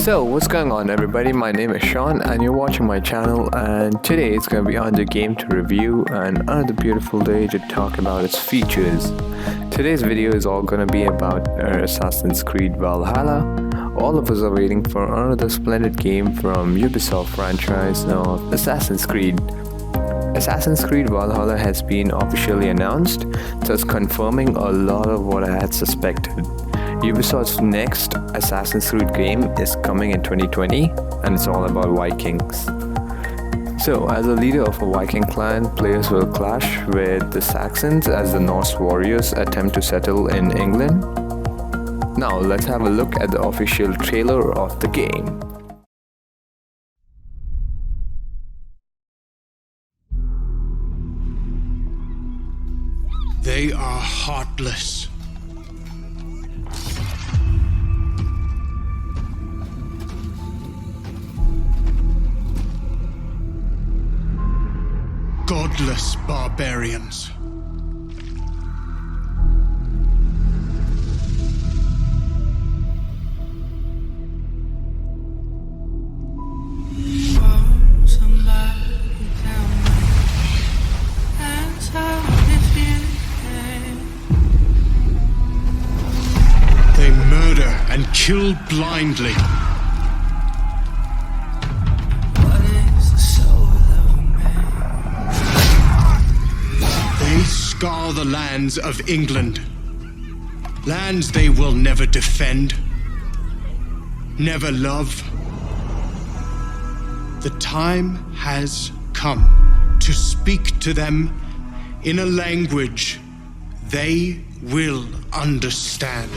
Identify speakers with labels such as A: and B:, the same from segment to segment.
A: So what's going on everybody, my name is Sean and you're watching my channel, and today it's going to be another game to review and another beautiful day to talk about its features. Today's video is all going to be about Assassin's Creed Valhalla. All of us are waiting for another splendid game from Ubisoft franchise of Assassin's Creed. Assassin's Creed Valhalla has been officially announced, thus confirming a lot of what I had suspected. Ubisoft's next Assassin's Creed game is coming in 2020 and it's all about Vikings. So, as a leader of a Viking clan, players will clash with the Saxons as the Norse warriors attempt to settle in England. Now, let's have a look at the official trailer of the game.
B: They are heartless. Godless barbarians. They murder and kill blindly. They scour the lands of England. Lands they will never defend, never love. The time has come to speak to them in a language they will understand.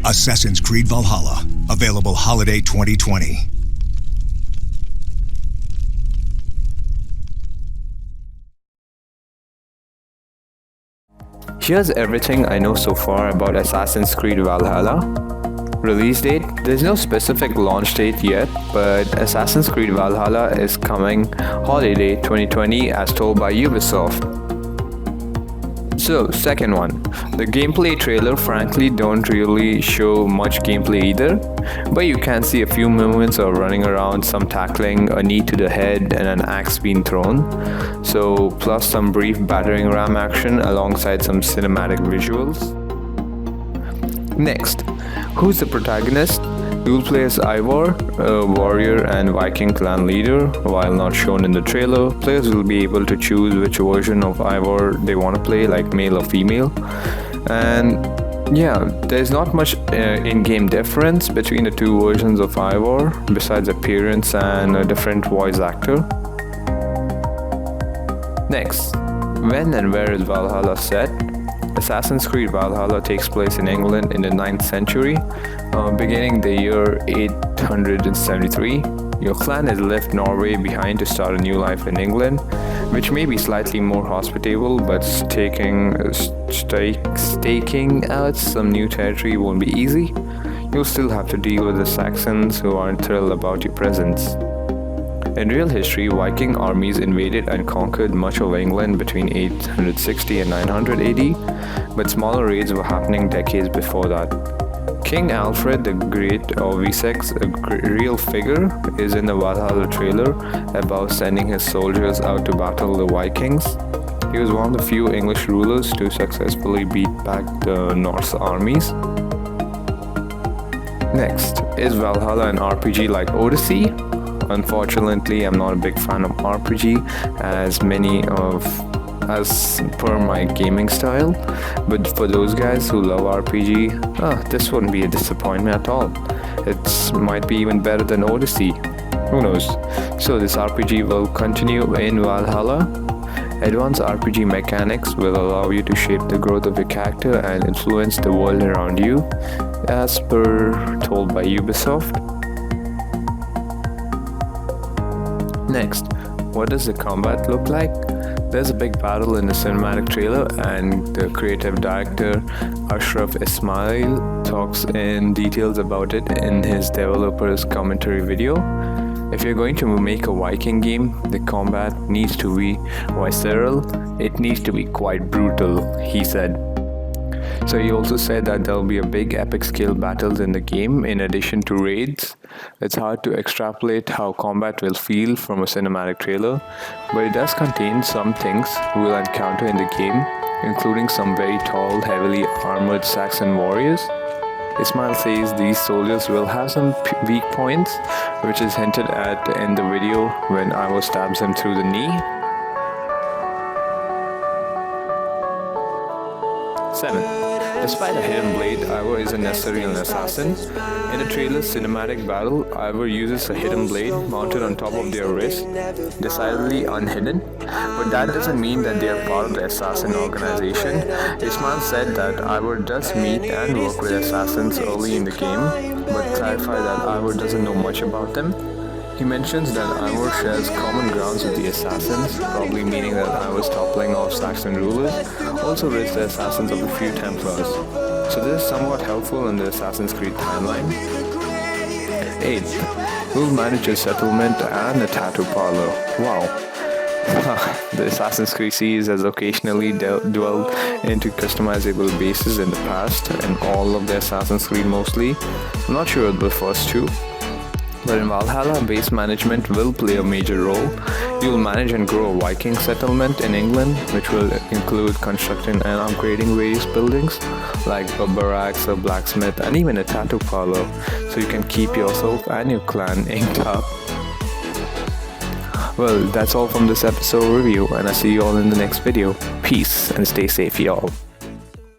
C: Assassin's Creed Valhalla, available holiday 2020.
A: Here's everything I know so far about Assassin's Creed Valhalla. Release date: there's no specific launch date yet, but Assassin's Creed Valhalla is coming holiday 2020 as told by Ubisoft. So, second one, the gameplay trailer frankly don't really show much gameplay either, but you can see a few moments of running around, some tackling, a knee to the head, and an axe being thrown. So, plus some brief battering ram action alongside some cinematic visuals. Next, who's the protagonist? You will play as Eivor, a warrior and Viking clan leader. While not shown in the trailer, players will be able to choose which version of Eivor they want to play, like male or female. And yeah, there's not much in-game difference between the two versions of Eivor, besides appearance and a different voice actor. Next, when and where is Valhalla set? Assassin's Creed Valhalla takes place in England in the 9th century, beginning the year 873. Your clan has left Norway behind to start a new life in England, which may be slightly more hospitable, but staking out some new territory won't be easy. You'll still have to deal with the Saxons, who aren't thrilled about your presence. In real history, Viking armies invaded and conquered much of England between 860 and 900 AD, but smaller raids were happening decades before that. King Alfred the Great of Essex, a real figure, is in the Valhalla trailer about sending his soldiers out to battle the Vikings. He was one of the few English rulers to successfully beat back the Norse armies. Next, is Valhalla an RPG like Odyssey? Unfortunately, I'm not a big fan of RPG as per my gaming style, but for those guys who love RPG, this wouldn't be a disappointment at all. It might be even better than Odyssey. Who knows? So this RPG will continue in Valhalla. Advanced RPG mechanics will allow you to shape the growth of your character and influence the world around you, as per told by Ubisoft. Next, what does the combat look like? There's a big battle in the cinematic trailer, and the creative director Ashraf Ismail talks in details about it in his developer's commentary video. If you're going to make a Viking game, the combat needs to be visceral. It needs to be quite brutal, he said. So he also said that there'll be a big epic scale battles in the game in addition to raids. It's hard to extrapolate how combat will feel from a cinematic trailer, but it does contain some things we'll encounter in the game, including some very tall, heavily armored Saxon warriors. Ismail says these soldiers will have some weak points, which is hinted at in the video when Eivor stabs him through the knee. 7. Despite a hidden blade, Eivor isn't necessarily an assassin. In the trailer's cinematic battle, Eivor uses a hidden blade mounted on top of their wrist, decidedly unhidden, but that doesn't mean that they are part of the assassin organization. Ismail said that Eivor does meet and work with assassins early in the game, but clarified that Eivor doesn't know much about them. He mentions that Eivor shares common grounds with the assassins, probably meaning that Eivor's toppling of Saxon rulers also raised the assassins of a few Templars. So this is somewhat helpful in the Assassin's Creed timeline. 8. Who'll manage a settlement and a tattoo parlor? Wow. The Assassin's Creed series has occasionally dwelled into customizable bases in the past, and all of the Assassin's Creed mostly. I'm not sure of the first two. But in Valhalla, base management will play a major role. You will manage and grow a Viking settlement in England, which will include constructing and upgrading various buildings, like a barracks, a blacksmith, and even a tattoo parlor, so you can keep yourself and your clan inked up. Well, that's all from this episode review, and I'll see you all in the next video. Peace, and stay safe, y'all.